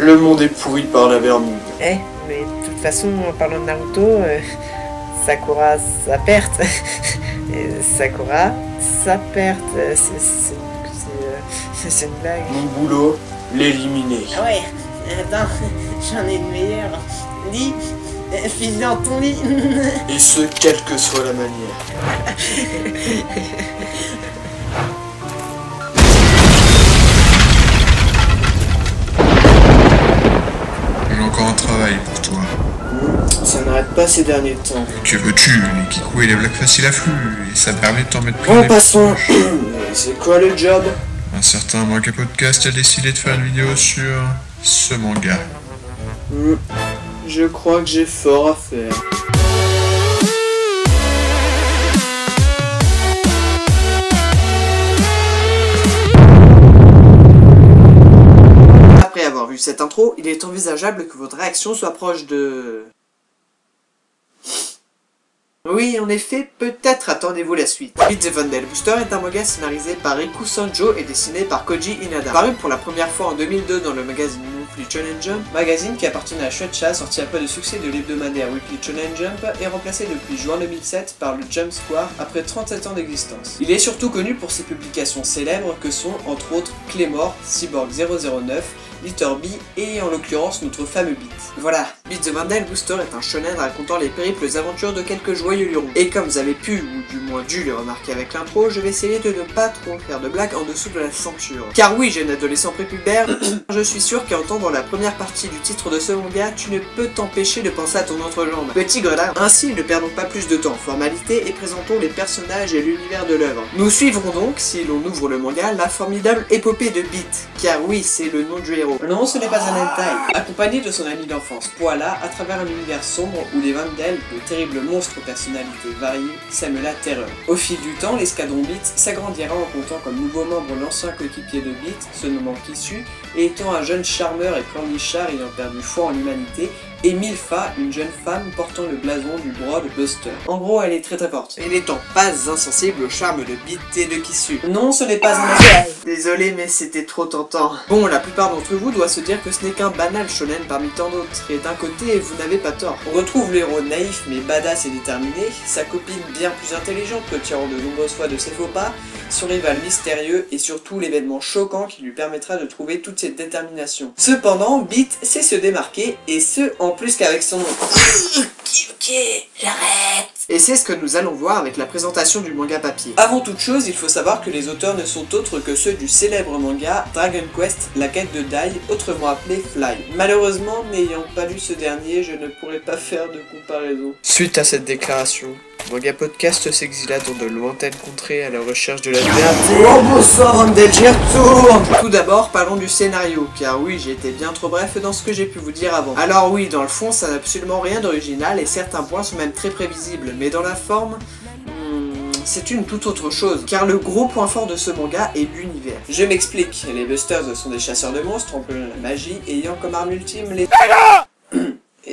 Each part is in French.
Le monde est pourri par la vermine. Eh, mais de toute façon, en parlant de Naruto, Sakura, sa perte. Sakura, sa perte. C'est une blague. Mon boulot, l'éliminer. Ah ouais, attends, j'en ai une meilleure. Lis, file dans ton lit. Et ce, quelle que soit la manière. J'ai encore un travail pour toi. Ça n'arrête pas ces derniers temps. Que veux-tu? Les Kikou et les blagues faciles affluent, et ça permet de t'en mettre plein Bon, les passons. poches. C'est quoi le job? Un certain Manga Podcast a décidé de faire une vidéo sur ce manga. Je crois que j'ai fort à faire. Après avoir vu cette intro, il est envisageable que votre réaction soit proche de... Oui, en effet, peut-être attendez-vous la suite. Beat the Vandal Booster est un manga scénarisé par Riku Sanjo et dessiné par Koji Inada. Paru pour la première fois en 2002 dans le magazine Weekly Shonen Jump, magazine qui appartenait à Shueisha, sorti après le succès de l'hebdomadaire Weekly Shonen Jump, est remplacé depuis juin 2007 par le Jump Square après 37 ans d'existence. Il est surtout connu pour ses publications célèbres que sont entre autres Claymore, Cyborg 009, Litter B et en l'occurrence notre fameux Beat. Voilà, Beat the Vandal Booster est un shonen racontant les périples aventures de quelques joyeux lurons. Et comme vous avez pu, ou du moins dû le remarquer avec l'intro, je vais essayer de ne pas trop faire de blagues en dessous de la ceinture. Car oui, jeune adolescent prépubère, je suis sûr qu'en entendant la première partie du titre de ce manga, tu ne peux t'empêcher de penser à ton entrejambe. Petit gredin. Ainsi, ne perdons pas plus de temps en formalité et présentons les personnages et l'univers de l'œuvre. Nous suivrons donc, si l'on ouvre le manga, la formidable épopée de Beat. Car oui, c'est le nom du héros. Non, ce n'est pas un hentai. Accompagné de son ami d'enfance Poala, à travers un univers sombre où les Vandals, de terribles monstres aux personnalités variées, sèment la terreur. Au fil du temps, l'escadron Beat s'agrandira en comptant comme nouveau membre l'ancien coéquipier de Beat, se nommant Kissu, et étant un jeune charmeur et pleurnichard ayant perdu foi en l'humanité, et Milfa, une jeune femme portant le blason du Broad Buster. En gros, elle est très forte. Et n'étant pas insensible au charme de Beat et de Kissu. Non, ce n'est pas un manga. Désolé, mais c'était trop tentant. Bon, la plupart d'entre vous doivent se dire que ce n'est qu'un banal shonen parmi tant d'autres. Et d'un côté, vous n'avez pas tort. On retrouve le héros naïf mais badass et déterminé, sa copine bien plus intelligente que tirant de nombreuses fois de ses faux pas, son rival mystérieux et surtout l'événement choquant qui lui permettra de trouver toute cette détermination. Cependant, Beat sait se démarquer, et ce en plus qu'avec son nom. Ok, j'arrête. Et c'est ce que nous allons voir avec la présentation du manga papier. Avant toute chose, il faut savoir que les auteurs ne sont autres que ceux du célèbre manga Dragon Quest, la quête de Dai, autrement appelé Fly. Malheureusement, n'ayant pas lu ce dernier, je ne pourrais pas faire de comparaison. Suite à cette déclaration, Manga Podcast s'exila dans de lointaines contrées à la recherche de la vérité. Oh bonsoir Vandal, j'y retourne. Tout d'abord, parlons du scénario, car oui, j'ai été bien trop bref dans ce que j'ai pu vous dire avant. Alors oui, dans le fond, ça n'a absolument rien d'original et certains points sont même très prévisibles, mais dans la forme... c'est une toute autre chose, car le gros point fort de ce manga est l'univers. Je m'explique, les Busters sont des chasseurs de monstres employant la magie, ayant comme arme ultime les...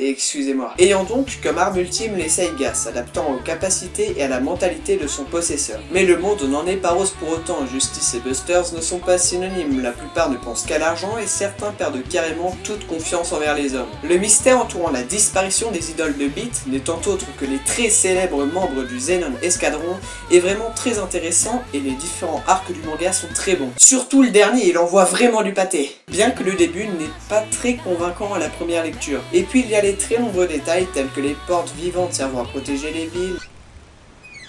Excusez-moi. Ayant donc comme arme ultime les Saigas, s'adaptant aux capacités et à la mentalité de son possesseur. Mais le monde n'en est pas rose pour autant, Justice et Busters ne sont pas synonymes, la plupart ne pensent qu'à l'argent et certains perdent carrément toute confiance envers les hommes. Le mystère entourant la disparition des idoles de Beat, n'étant autre que les très célèbres membres du Zenon Escadron, est vraiment très intéressant et les différents arcs du manga sont très bons. Surtout le dernier, il envoie vraiment du pâté. Bien que le début n'est pas très convaincant à la première lecture. Et puis il y a les très nombreux détails tels que les portes vivantes servant à protéger les villes,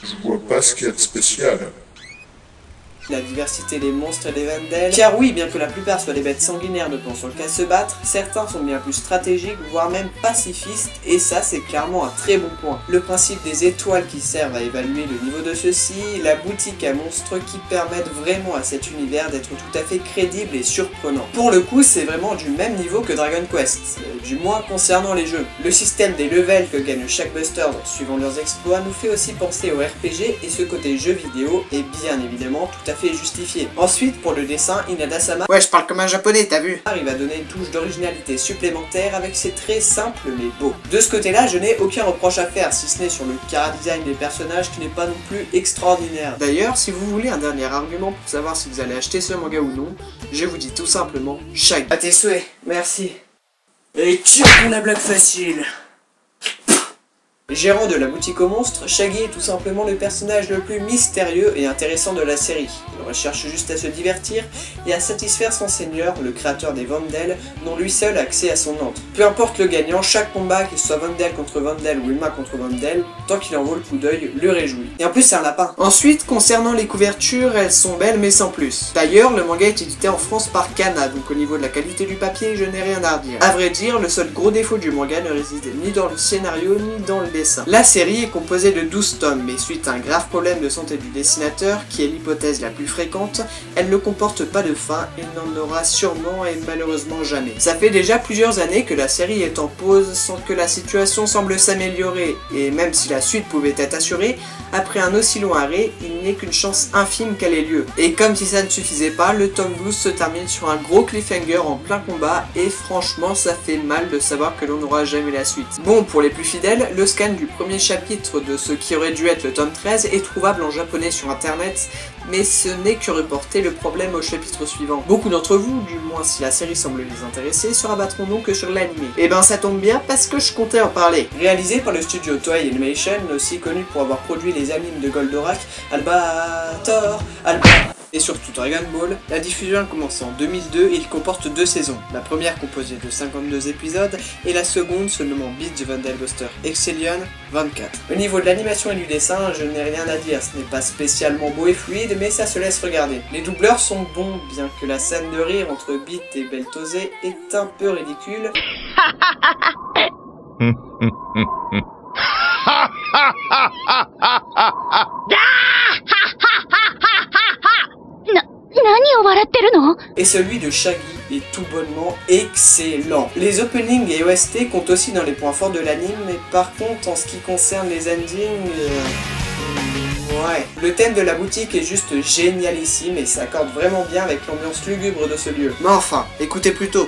Je vois pas ce qu'il y a de spécial. la diversité des monstres et des Vandals. Car oui, bien que la plupart soient des bêtes sanguinaires ne pensant qu'à se battre, certains sont bien plus stratégiques, voire même pacifistes, et ça c'est clairement un très bon point. Le principe des étoiles qui servent à évaluer le niveau de ceux-ci, la boutique à monstres qui permettent vraiment à cet univers d'être tout à fait crédible et surprenant. Pour le coup, c'est vraiment du même niveau que Dragon Quest, du moins concernant les jeux. Le système des levels que gagne chaque Buster suivant leurs exploits nous fait aussi penser au RPG, et ce côté jeu vidéo est bien évidemment tout à fait justifié. Ensuite, pour le dessin, Inada-sama, ouais, je parle comme un japonais, t'as vu, arrive à donner une touche d'originalité supplémentaire avec ses traits simples mais beaux. De ce côté-là, je n'ai aucun reproche à faire, si ce n'est sur le chara-design des personnages qui n'est pas non plus extraordinaire. D'ailleurs, si vous voulez un dernier argument pour savoir si vous allez acheter ce manga ou non, je vous dis tout simplement Shag. À tes souhaits, merci. Et tiens pour la blague facile. Gérant de la boutique aux monstres, Shaggy est tout simplement le personnage le plus mystérieux et intéressant de la série. Il recherche juste à se divertir et à satisfaire son seigneur, le créateur des Vandals, dont lui seul a accès à son antre. Peu importe le gagnant, chaque combat, qu'il soit Vandal contre Vandal ou Ulma contre Vandal, tant qu'il en vaut le coup d'œil, le réjouit. Et en plus c'est un lapin. Ensuite, concernant les couvertures, elles sont belles mais sans plus. D'ailleurs, le manga est édité en France par Kana, donc au niveau de la qualité du papier, je n'ai rien à redire. À vrai dire, le seul gros défaut du manga ne réside ni dans le scénario ni dans le dessin. La série est composée de 12 tomes, mais suite à un grave problème de santé du dessinateur, qui est l'hypothèse la plus fréquente, elle ne comporte pas de fin et n'en aura sûrement et malheureusement jamais. Ça fait déjà plusieurs années que la série est en pause sans que la situation semble s'améliorer, et même si la suite pouvait être assurée, après un aussi long arrêt, il n'est qu'une chance infime qu'elle ait lieu. Et comme si ça ne suffisait pas, le tome 12 se termine sur un gros cliffhanger en plein combat, et franchement ça fait mal de savoir que l'on n'aura jamais la suite. Bon, pour les plus fidèles, le scan du premier chapitre de ce qui aurait dû être le tome 13 est trouvable en japonais sur internet, mais ce n'est que reporter le problème au chapitre suivant. Beaucoup d'entre vous, du moins si la série semble les intéresser, se rabattront donc sur l'anime. Et ben ça tombe bien parce que je comptais en parler. Réalisé par le studio Toei Animation, aussi connu pour avoir produit les animes de Goldorak, Albator, et surtout Dragon Ball, la diffusion a commencé en 2002 et il comporte 2 saisons. La première composée de 52 épisodes et la seconde se nommant Beat the Vandal Buster Excellion 24. Au niveau de l'animation et du dessin, je n'ai rien à dire, ce n'est pas spécialement beau et fluide, mais ça se laisse regarder. Les doubleurs sont bons, bien que la scène de rire entre Beat et Beltose est un peu ridicule. Et celui de Shaggy est tout bonnement excellent. Les openings et OST comptent aussi dans les points forts de l'anime, mais par contre en ce qui concerne les endings... ouais. Le thème de la boutique est juste génialissime et s'accorde vraiment bien avec l'ambiance lugubre de ce lieu. Mais enfin, écoutez plutôt.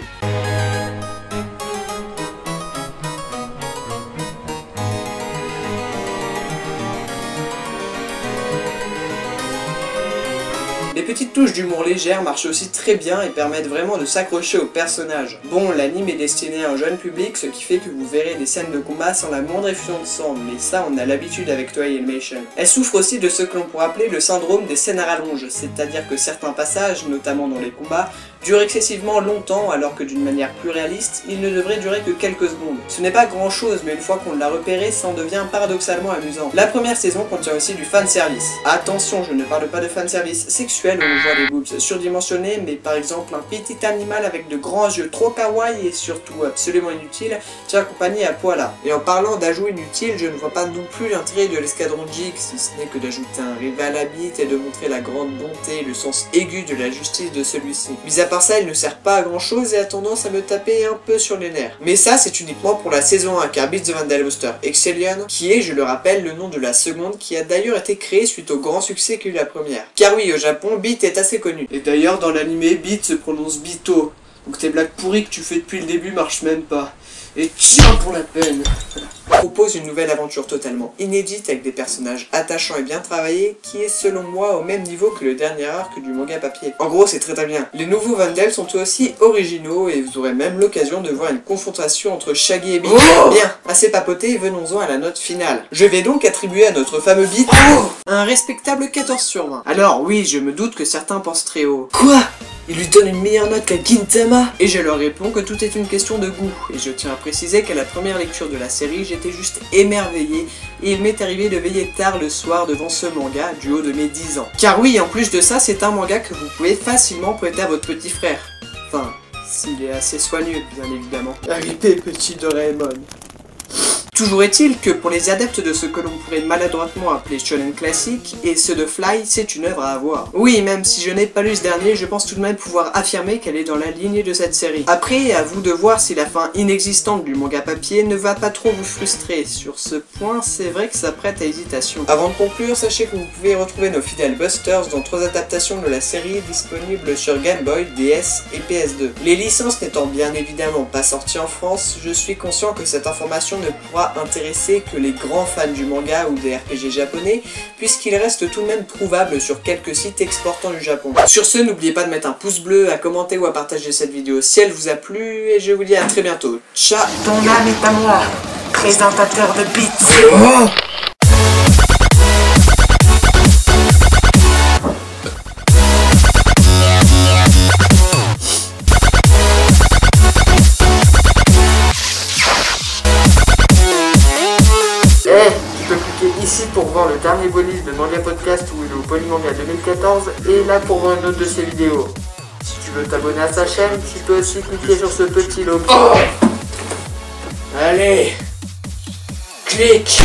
Les petites touches d'humour légère marchent aussi très bien et permettent vraiment de s'accrocher au personnage. Bon, l'anime est destiné à un jeune public, ce qui fait que vous verrez des scènes de combat sans la moindre effusion de sang, mais ça on a l'habitude avec Toei Animation. Elle souffre aussi de ce que l'on pourrait appeler le syndrome des scènes à rallonge, c'est-à-dire que certains passages, notamment dans les combats, durent excessivement longtemps alors que d'une manière plus réaliste, ils ne devraient durer que quelques secondes. Ce n'est pas grand chose, mais une fois qu'on l'a repéré, ça en devient paradoxalement amusant. La première saison contient aussi du fanservice. Attention, je ne parle pas de fanservice sexuel où on voit des boobs surdimensionnés, mais par exemple un petit animal avec de grands yeux trop kawaii et surtout absolument inutile, tient compagnie à Poila. Et en parlant d'ajouts inutiles, je ne vois pas non plus l'intérêt de l'escadron Jig, si ce n'est que d'ajouter un rival à Beat et de montrer la grande bonté et le sens aigu de la justice de celui-ci. Mis à part ça, il ne sert pas à grand chose et a tendance à me taper un peu sur les nerfs. Mais ça, c'est uniquement pour la saison 1, car Beat the Vandal Buster Excellion, qui est, je le rappelle, le nom de la seconde, qui a d'ailleurs été créée suite au grand succès qu'a eu la première. Car oui, au Japon, Beat est assez connu. Et d'ailleurs, dans l'anime, Beat se prononce Bito. Donc tes blagues pourries que tu fais depuis le début marchent même pas. Et tiens pour la peine. Propose une nouvelle aventure totalement inédite avec des personnages attachants et bien travaillés qui est selon moi au même niveau que le dernier arc du manga papier. En gros c'est très bien. Les nouveaux Vandals sont aussi originaux et vous aurez même l'occasion de voir une confrontation entre Shaggy et Beat. Oh bien, assez papoté, venons-en à la note finale. Je vais donc attribuer à notre fameux Beat un respectable 14 sur 20. Alors oui, je me doute que certains pensent très haut. Quoi ? Il lui donne une meilleure note qu'à Gintama? Et je leur réponds que tout est une question de goût. Et je tiens à préciser qu'à la première lecture de la série, j'étais juste émerveillé et il m'est arrivé de veiller tard le soir devant ce manga du haut de mes 10 ans. Car oui, en plus de ça, c'est un manga que vous pouvez facilement prêter à votre petit frère. Enfin, s'il est assez soigneux, bien évidemment. Arrivé, petit Doraemon. Toujours est-il que pour les adeptes de ce que l'on pourrait maladroitement appeler shonen classique, et ceux de Fly, c'est une œuvre à avoir. Oui, même si je n'ai pas lu ce dernier, je pense tout de même pouvoir affirmer qu'elle est dans la lignée de cette série. Après, à vous de voir si la fin inexistante du manga papier ne va pas trop vous frustrer. Sur ce point, c'est vrai que ça prête à hésitation. Avant de conclure, sachez que vous pouvez retrouver nos fidèles Busters dans 3 adaptations de la série disponibles sur Game Boy, DS et PS2. Les licences n'étant bien évidemment pas sorties en France, je suis conscient que cette information ne pourra moins intéressés que les grands fans du manga ou des RPG japonais, puisqu'il reste tout de même trouvable sur quelques sites exportant du Japon. Sur ce, n'oubliez pas de mettre un pouce bleu, à commenter ou à partager cette vidéo si elle vous a plu, et je vous dis à très bientôt. Ciao. Ton âme est à moi, présentateur de beats. Tu peux cliquer ici pour voir le dernier bonus de Manga Podcast ou le Polymanga 2014 et là pour voir une autre de ses vidéos. Si tu veux t'abonner à sa chaîne, tu peux aussi cliquer sur ce petit logo. Allez, clique.